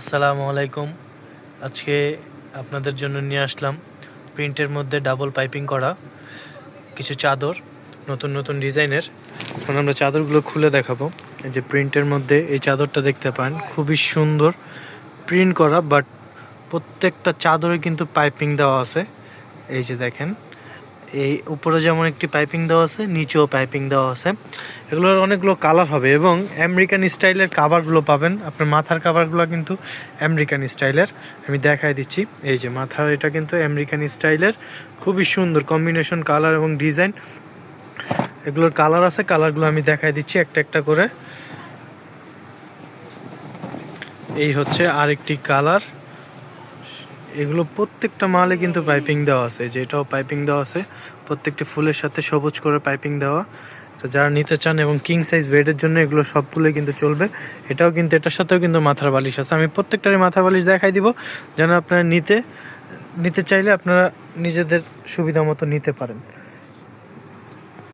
আসসালামু আলাইকুম। আজকে আপনাদের জন্য নিয়ে আসলাম প্রিন্টের মধ্যে ডাবল পাইপিং করা কিছু চাদর, নতুন নতুন ডিজাইনের। এখন আমরা চাদরগুলো খুলে দেখাবো। এই যে প্রিন্টের মধ্যে এই চাদরটা দেখতে পান, খুবই সুন্দর প্রিন্ট করা, বাট প্রত্যেকটা চাদরে কিন্তু পাইপিং দেওয়া আছে। এই যে দেখেন, এই উপরে যেমন একটি পাইপিং দেওয়া আছে, নিচেও পাইপিং দেওয়া আছে। এগুলোর অনেকগুলো কালার হবে এবং আমেরিকান স্টাইলের কাভারগুলো পাবেন। আপনার মাথার কাভারগুলো কিন্তু আমেরিকান স্টাইলের, আমি দেখাই দিচ্ছি। এই যে মাথার এটা কিন্তু আমেরিকান স্টাইলের, খুবই সুন্দর কম্বিনেশন কালার এবং ডিজাইন। এগুলোর কালার আছে, কালারগুলো আমি দেখাই দিচ্ছি একটা একটা করে। এই হচ্ছে আরেকটি কালার। এগুলো প্রত্যেকটা মালে কিন্তু পাইপিং দেওয়া আছে, যে এটাও পাইপিং দেওয়া আছে, প্রত্যেকটি ফুলের সাথে সবুজ করে পাইপিং দেওয়া। তো যারা নিতে চান এবং কিং সাইজ বেডের জন্য এগুলো সবগুলোই কিন্তু চলবে। এটাও কিন্তু, এটার সাথেও কিন্তু মাথার বালিশ আছে। আমি প্রত্যেকটারই মাথার বালিশ দেখাই দিব, যেন আপনারা নিতে চাইলে আপনারা নিজেদের সুবিধা মতো নিতে পারেন।